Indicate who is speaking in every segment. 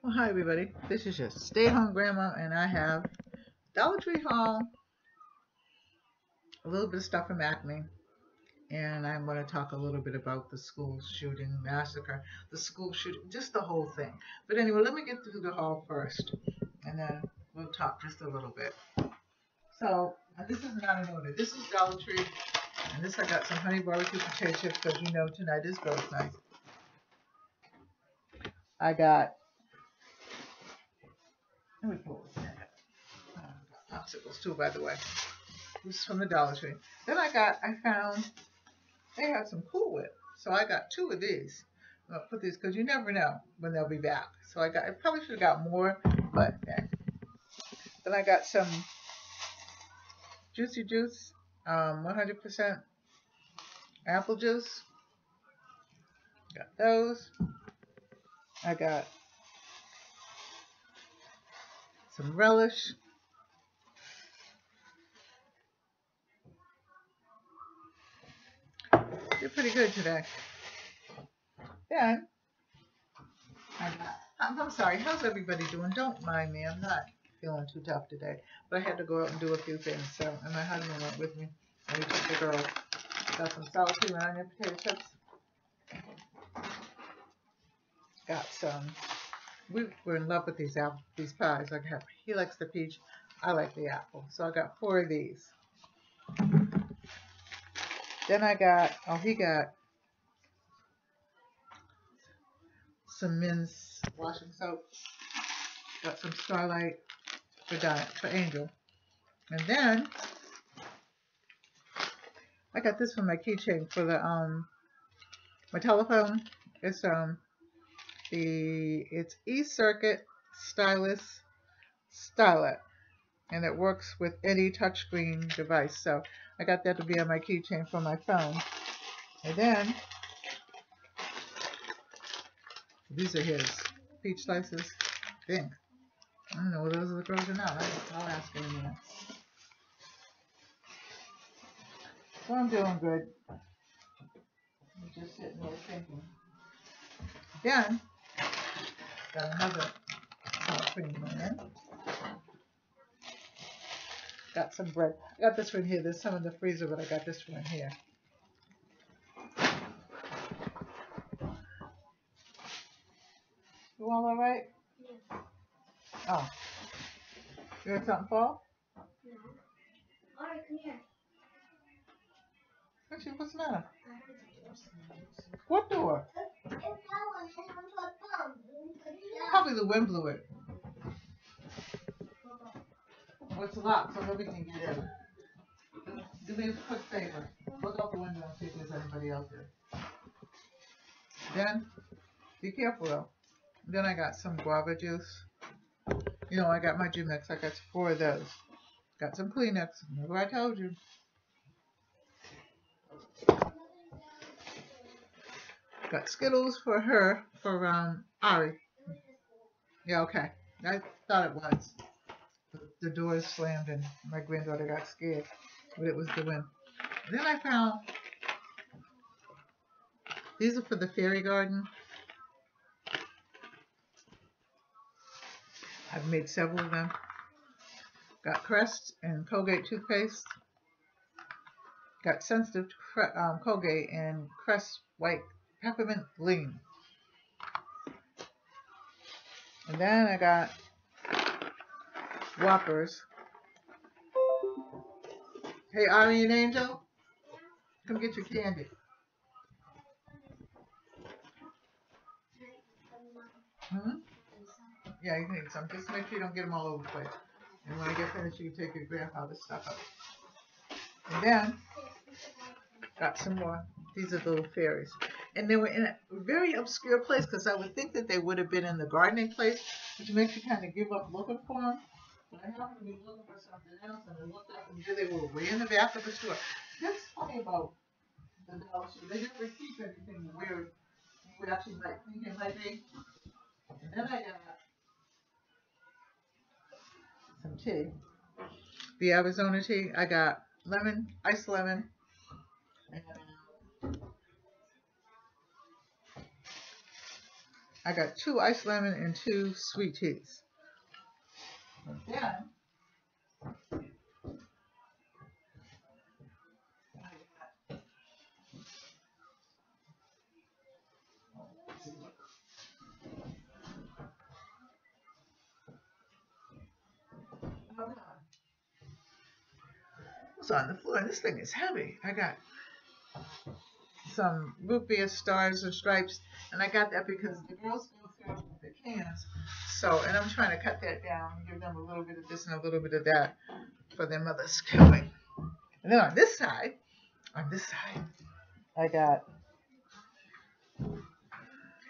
Speaker 1: Well, hi everybody. This is your stay-at-home grandma, and I have Dollar Tree haul, a little bit of stuff from Acme, and I'm going to talk a little bit about the school shooting massacre, the school shooting, just the whole thing. But anyway, let me get through the haul first, and then we'll talk just a little bit. So, this is not in order. This is Dollar Tree, and this I got some honey barbecue potato chips because you know tonight is girls' night. I got. Let me pull this in. Popsicles too, by the way. This is from the Dollar Tree. Then I found they had some Cool Whip. So I got 2 of these. I'll put these because you never know when they'll be back. So I probably should have got more, but yeah. Then I got some Juicy Juice, 100% apple juice. Got those. I got some relish. They're pretty good today. Then I'm sorry, how's everybody doing? Don't mind me, I'm not feeling too tough today. But I had to go out and do a few things, so, and my husband went with me. And we took the girls. Got some sour cream and onion potato chips. Got some, we were in love with these pies. He likes the peach, I like the apple. So I got 4 of these. Then I got, he got some men's washing soap. Got some Starlight for Angel. And then I got this for my keychain for the my telephone. It's it's E-Circuit Stylus Stylet, and it works with any touchscreen device. So I got that to be on my keychain for my phone. And then these are his peach slices. I think. I don't know whether those are the girls or not. I'll ask him in a minute. So I'm doing good. I'm just sitting there thinking. Then, got another cream in. Got some bread. I got this one here. There's some in the freezer, but I got this one here. You all right? Yeah. Oh. You heard something fall?
Speaker 2: No. All right, come here.
Speaker 1: What's the matter? What door?
Speaker 2: It's that one. It's on top of
Speaker 1: Probably the wind blew it. Well, it's locked, so nobody can get in. Do me a quick favor. Look out the window and see if there's anybody out there. Then, be careful though. Then I got some guava juice. You know, I got my G-Mix. I got 4 of those. Got some Kleenex. Remember I told you. Got Skittles for her, for Ari. Yeah, okay. I thought it was. The doors slammed and my granddaughter got scared, but it was the wind. Then I found, these are for the fairy garden. I've made several of them. Got Crest and Colgate toothpaste. Got Sensitive Colgate and Crest White Peppermint Lean. And then I got Whoppers. Hey, Ari and Angel, come get your candy. Yeah, you need some. Just make sure you don't get them all over the place. And when I get finished, you can take your grandfather's stuff up. And then, got some more. These are the little fairies. And they were in a very obscure place because I would think that they would have been in the gardening place, which makes you kind of give up looking for them. But I happened to be looking for something else, and I looked up, and here they were way in the back of the store. That's funny about the Dollar Tree. They never keep anything weird. You would actually might think it might be. And then I got some tea. The Arizona tea. I got lemon, iced lemon, and I got 2 iced lemon and 2 sweet teas. And then what's on the floor? This thing is heavy. I got some root beer stars or stripes, and I got that because the girls go through the cans. So, and I'm trying to cut that down and give them a little bit of this and a little bit of that for their mother's killing. And then on this side, I got,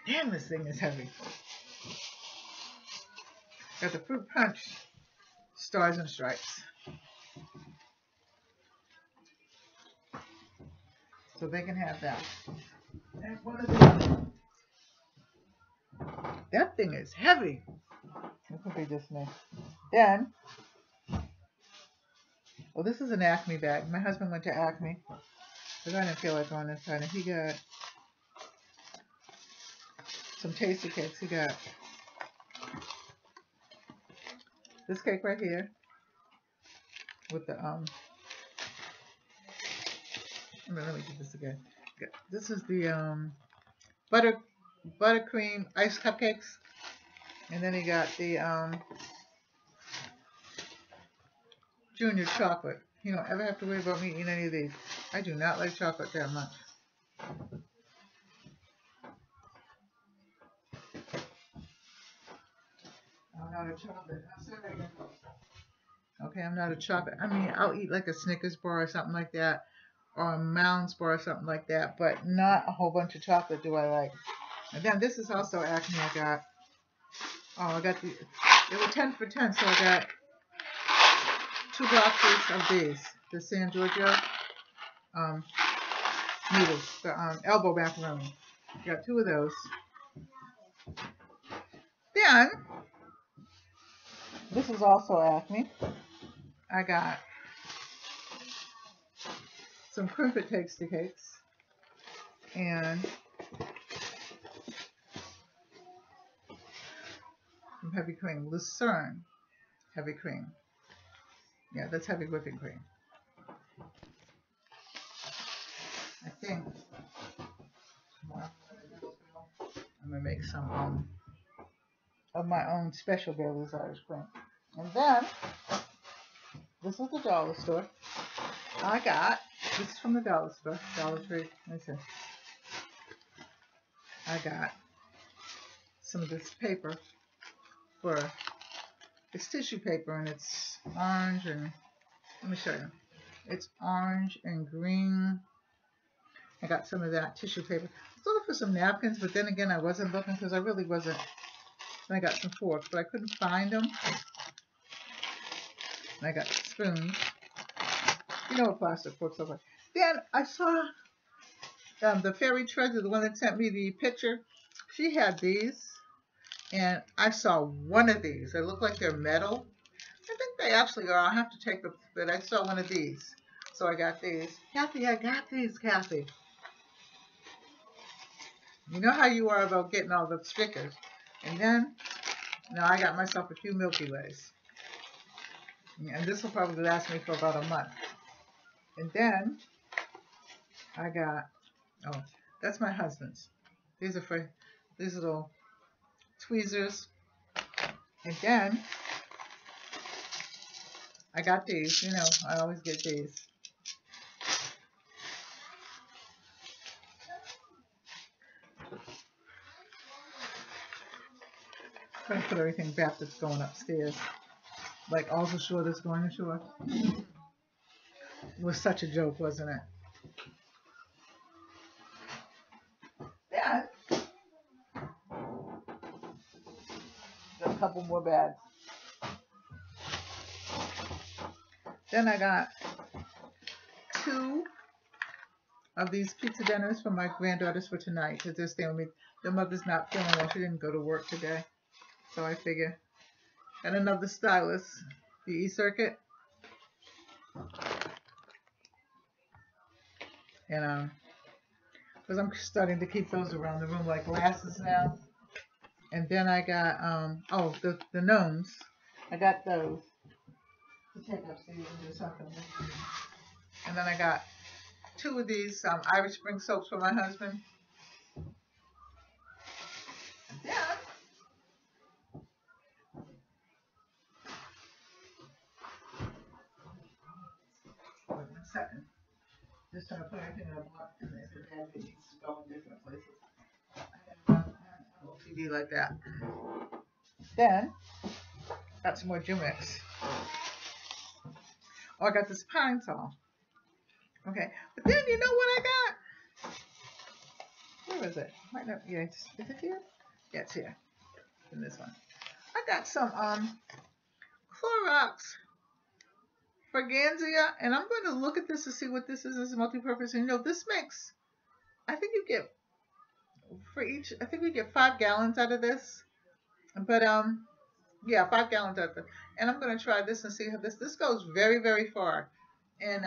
Speaker 1: damn, this thing is heavy. Got the fruit punch stars and stripes. So they can have that. And what is it? That thing is heavy. It could be just me. Then, well, this is an Acme bag. My husband went to Acme because I didn't feel like going inside. And he got some tasty cakes. He got this cake right here with the let me do this again. This is the buttercream ice cupcakes, and then he got the junior chocolate. You don't ever have to worry about me eating any of these. I do not like chocolate that much. I'm not a chocolate. Okay, I'm not a chocolate. I mean, I'll eat like a Snickers bar or something like that, or a Mounds bar or something like that, but not a whole bunch of chocolate do I like. And then this is also Acme. I got they were 10 for 10, so I got 2 boxes of these, the San Giorgio noodles, the elbow macaroni. Got 2 of those. Then, this is also Acme. I got some crimpet tasty cakes and some heavy cream. Lucerne heavy cream. Yeah, that's heavy whipping cream. I think I'm gonna make some of my own special Bailey's Irish cream. And then this is the dollar store. I got this is from the dollar store, Dollar Tree. Listen, I got some of this paper for it's tissue paper, and it's orange and let me show you. It's orange and green. I got some of that tissue paper. I was looking for some napkins, but then again, I wasn't looking because I really wasn't. And I got some forks, but I couldn't find them. And I got spoons. You know what plastic forks look like. Then I saw the Fairy Treasure, the one that sent me the picture. She had these, and I saw one of these. They look like they're metal. I think they actually are. I'll have to take the, but I saw one of these. So I got these. Kathy, I got these, Kathy. You know how you are about getting all the stickers. And then, now I got myself a few Milky Ways. And this will probably last me for about a month. And then, I got, oh, that's my husband's. These are for these little tweezers. And then, I got these. You know, I always get these. I'm going to put everything back that's going upstairs. Like all the shore that's going ashore. It was such a joke, wasn't it? Yeah. Got a couple more bags. Then I got 2 of these pizza dinners for my granddaughters for tonight because they're staying with me. Their mother's not feeling well. She didn't go to work today. So I figure. And another stylus, the E-Circuit. And because I'm starting to keep those around the room like glasses now. And then I got, oh, the gnomes. I got those to take upstairs and do something with. And then I got 2 of these Irish Spring soaps for my husband. And then, wait 1 second. Just trying to put everything in a box and then the bag that needs to go in different places. I have a little CD like that. Then, got some more Jumex. Oh, I got this pine sol. Okay, but then you know what I got? Where is it? Might not. Yeah, is it here? Yeah, it's here. In this one, I got some Clorox Fragancia, and I'm going to look at this to see what this is. This is multi-purpose, and you know this makes. I think you get for each. I think we get 5 gallons out of this, but yeah, 5 gallons out of it. And I'm going to try this and see how this goes very, very far. And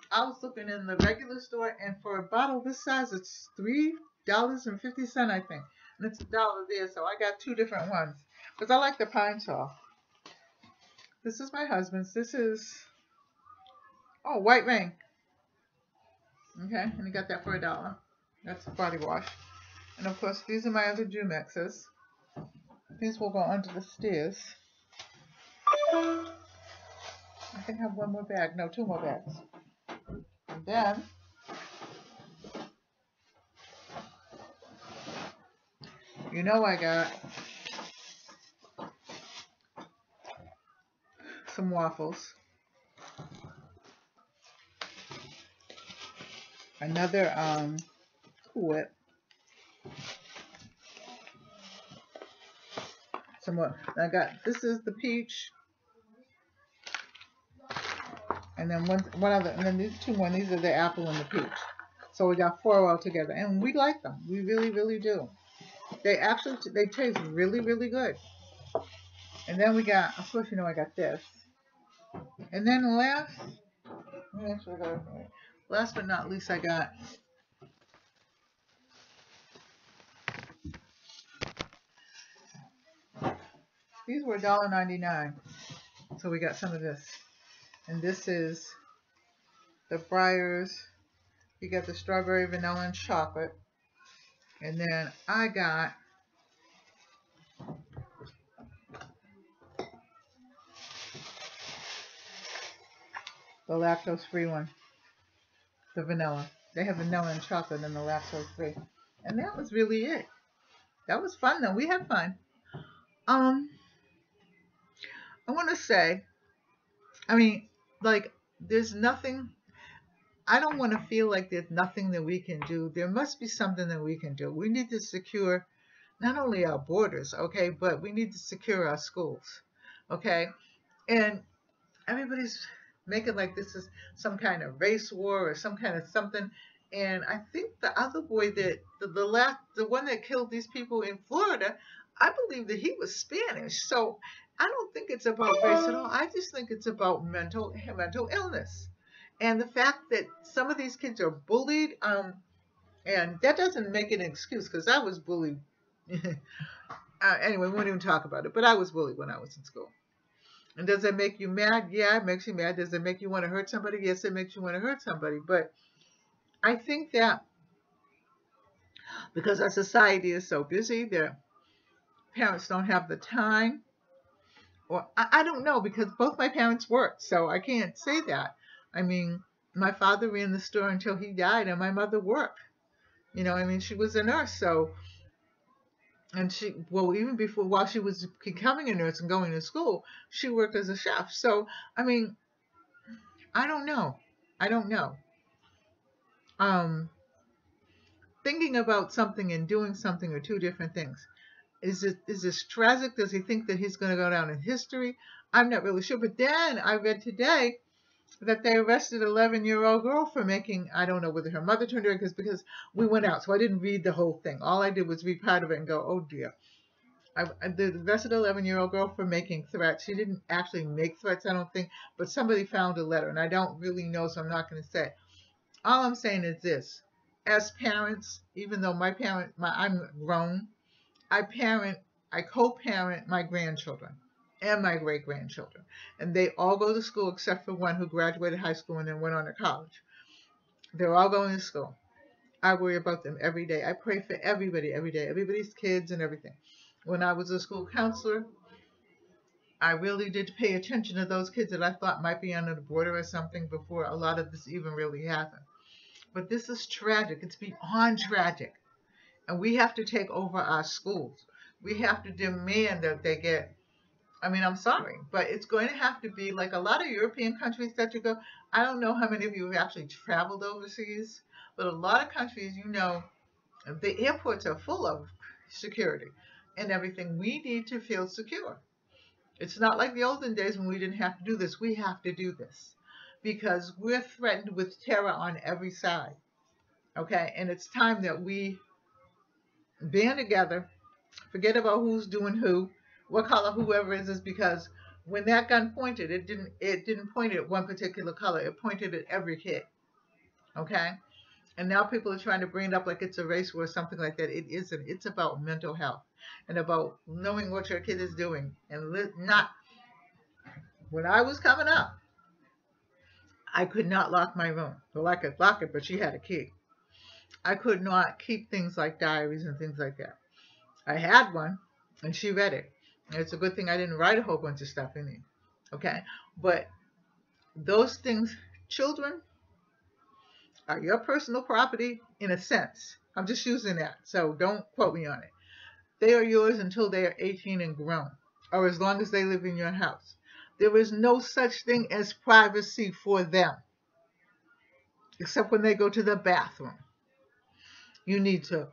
Speaker 1: I was looking in the regular store, and for a bottle this size, it's $3.50, I think. And it's $1 there, so I got 2 different ones. Because I like the pine sol. This is my husband's. This is, oh, White Rain. Okay, and he got that for $1. That's a body wash. And of course, these are my other Jumexes. These will go under the stairs. I think I have 1 more bag. No, 2 more bags. And then, you know I got some waffles. Another Cool Whip. Some more. I got, this is the peach. And then one other, and then these 2 more. These are the apple and the peach. So we got 4 all together, and we like them. We really, really do. They actually, they taste really, really good. And then we got, of course, you know, I got this. And then last but not least, I got these were $1.99. So we got some of this. And this is the Breyers. You got the strawberry, vanilla, and chocolate. And then I got the lactose-free one. The vanilla. They have vanilla and chocolate and the lactose-free. And that was really it. That was fun though. We had fun. I want to say, I mean, like, there's nothing, I don't want to feel like there's nothing that we can do. There must be something that we can do. We need to secure not only our borders, okay, but we need to secure our schools, okay? And everybody's making like this is some kind of race war or some kind of something. And I think the other boy that, the one that killed these people in Florida, I believe that he was Spanish. So I don't think it's about race at all. I just think it's about mental illness. And the fact that some of these kids are bullied, and that doesn't make an excuse, because I was bullied. Anyway, we won't even talk about it, but I was bullied when I was in school. And does it make you mad? Yeah, it makes you mad. Does it make you want to hurt somebody? Yes, it makes you want to hurt somebody. But I think that because our society is so busy, their parents don't have the time. Or I don't know, because both my parents worked, so I can't say that. I mean, my father ran the store until he died, and my mother worked. You know, I mean, she was a nurse, so, and she, well, even before, while she was becoming a nurse and going to school, she worked as a chef. So, I mean, I don't know. I don't know. Thinking about something and doing something are 2 different things. Is this tragic? Does he think that he's going to go down in history? I'm not really sure. But then I read today that they arrested an 11-year-old girl for making, I don't know whether her mother turned her in, because we went out, so I didn't read the whole thing. All I did was read part of it and go, oh dear. They arrested an 11-year-old girl for making threats. She didn't actually make threats, I don't think, but somebody found a letter, and I don't really know, so I'm not going to say. All I'm saying is this. As parents, even though I'm grown, I parent I co-parent my grandchildren and my great-grandchildren. And they all go to school except for one who graduated high school and then went on to college. They're all going to school. I worry about them every day. I pray for everybody every day, everybody's kids and everything. When I was a school counselor, I really did pay attention to those kids that I thought might be under the border or something before a lot of this even really happened. But this is tragic. It's beyond tragic. And we have to take over our schools. We have to demand that they get, I mean, I'm sorry, but it's going to have to be like a lot of European countries that you go. I don't know how many of you have actually traveled overseas, but a lot of countries, you know, the airports are full of security and everything. We need to feel secure. It's not like the olden days when we didn't have to do this. We have to do this because we're threatened with terror on every side. Okay, and it's time that we band together, forget about who's doing who, what color whoever is because when that gun pointed, it didn't point at one particular color. It pointed at every kid. Okay, and now people are trying to bring it up like it's a race war or something like that. It isn't. It's about mental health and about knowing what your kid is doing and not. When I was coming up, I could not lock my room. Well, I could lock it, but she had a key. I could not keep things like diaries and things like that. I had one, and she read it. And it's a good thing I didn't write a whole bunch of stuff in it. Okay? But those things, children, are your personal property in a sense. I'm just using that, so don't quote me on it. They are yours until they are 18 and grown, or as long as they live in your house. There is no such thing as privacy for them, except when they go to the bathroom. You need to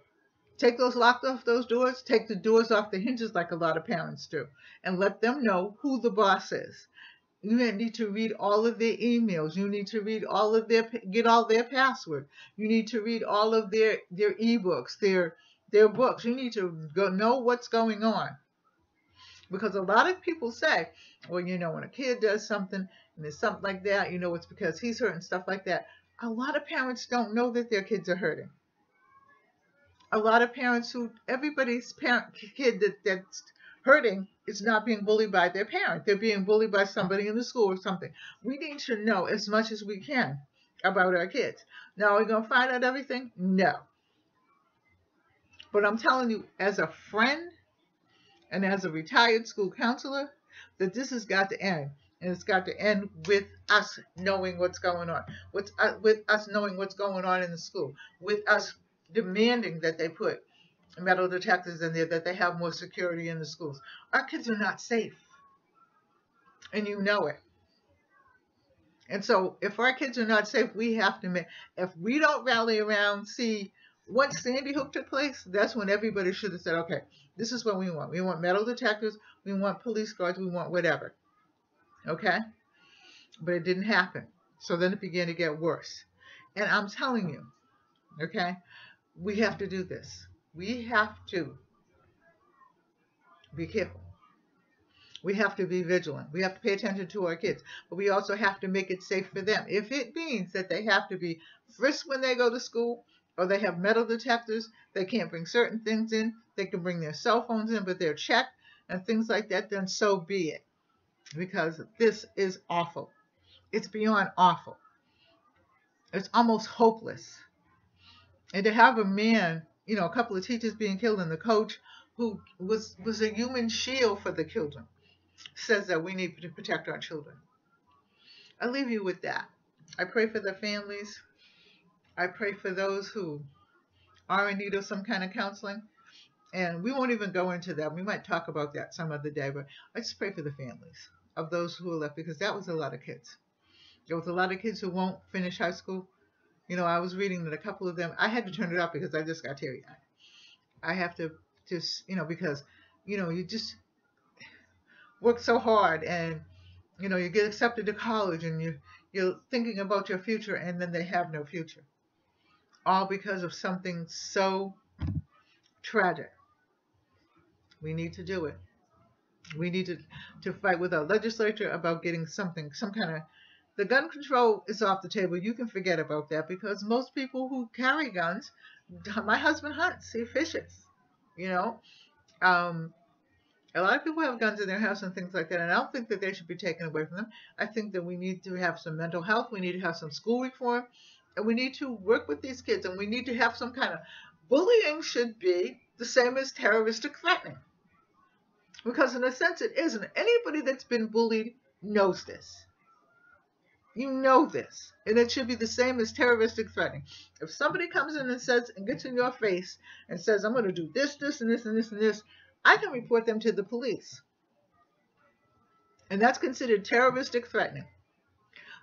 Speaker 1: take those locked off those doors, take the doors off the hinges like a lot of parents do, and let them know who the boss is. You need to read all of their emails. You need to read all of get all their password. You need to read all of their ebooks, their books. You need to know what's going on. Because a lot of people say, well, you know, when a kid does something and there's something like that, you know, it's because he's hurt and stuff like that. A lot of parents don't know that their kids are hurting. A lot of parents everybody's kid that's hurting is not being bullied by their parent. They're being bullied by somebody in the school or something. We need to know as much as we can about our kids. Now, are we going to find out everything? No. But I'm telling you, as a friend and as a retired school counselor, that this has got to end. And it's got to end with us knowing what's going on. With us knowing what's going on in the school. With us demanding that they put metal detectors in there, that they have more security in the schools. Our kids are not safe. And you know it. And so if our kids are not safe, we have to if we don't rally around, see, once Sandy Hook took place, that's when everybody should have said, okay, this is what we want. We want metal detectors. We want police guards. We want whatever. Okay? But it didn't happen. So then it began to get worse. And I'm telling you, okay, we have to do this. We have to be careful. We have to be vigilant. We have to pay attention to our kids. But we also have to make it safe for them. If it means that they have to be frisked when they go to school, or they have metal detectors, they can't bring certain things in, they can bring their cell phones in, but they're checked and things like that, then so be it. Because this is awful. It's beyond awful. It's almost hopeless. And to have a man, you know, a couple of teachers being killed and the coach who was a human shield for the children says that we need to protect our children. I leave you with that. I pray for their families. I pray for those who are in need of some kind of counseling. And we won't even go into that. We might talk about that some other day, but I just pray for the families of those who are left, because that was a lot of kids. There was a lot of kids who won't finish high school. You know, I was reading that a couple of them, I had to turn it off because I just got teary-eyed. I have to just, you know, because, you know, you just work so hard and, you know, you get accepted to college and you're thinking about your future and then they have no future. All because of something so tragic. We need to do it. We need to fight with our legislature about getting something, some kind of, the gun control is off the table. You can forget about that because most people who carry guns, my husband hunts, he fishes, you know. A lot of people have guns in their house and things like that, and I don't think that they should be taken away from them. I think that we need to have some mental health, we need to have some school reform, and we need to work with these kids, and we need to have some kind of bullying should be the same as terroristic threatening. Because in a sense it isn't. Anybody that's been bullied knows this. You know this. And it should be the same as terroristic threatening. If somebody comes in and says and gets in your face and says, I'm going to do this, this, and this, and this, and this, I can report them to the police. And that's considered terroristic threatening.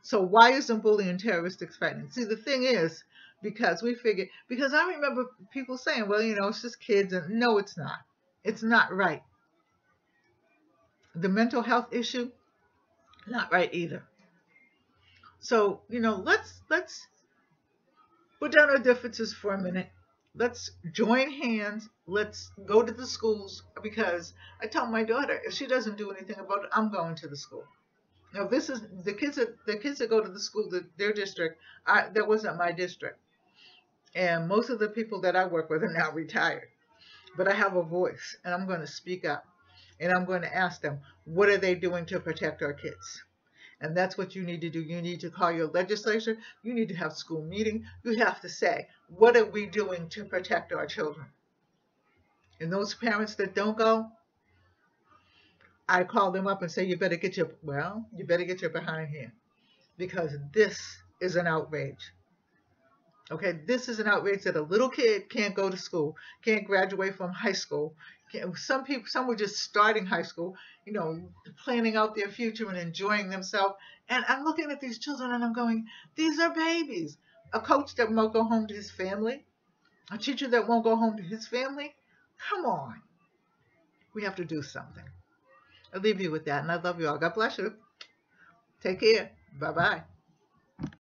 Speaker 1: So why isn't bullying terroristic threatening? See, the thing is, because I remember people saying, well, you know, it's just kids. And no, it's not. It's not right. The mental health issue, not right either. So, you know, let's put down our differences for a minute. Let's join hands. Let's go to the schools, because I tell my daughter, if she doesn't do anything about it, I'm going to the school. Now, this is the kids that go to the school, their district. That wasn't my district, and most of the people that I work with are now retired. But I have a voice, and I'm going to speak up, and I'm going to ask them, what are they doing to protect our kids? And that's what you need to do. You need to call your legislature. You need to have school meeting. You have to say, what are we doing to protect our children? And those parents that don't go, I call them up and say, you better get your behind here, because this is an outrage. Okay, this is an outrage that a little kid can't go to school, can't graduate from high school. Some were just starting high school, you know, planning out their future and enjoying themselves. And I'm looking at these children and I'm going, these are babies. A coach that won't go home to his family, a teacher that won't go home to his family. Come on. We have to do something. I'll leave you with that, and I love you all. God bless you. Take care. Bye-bye.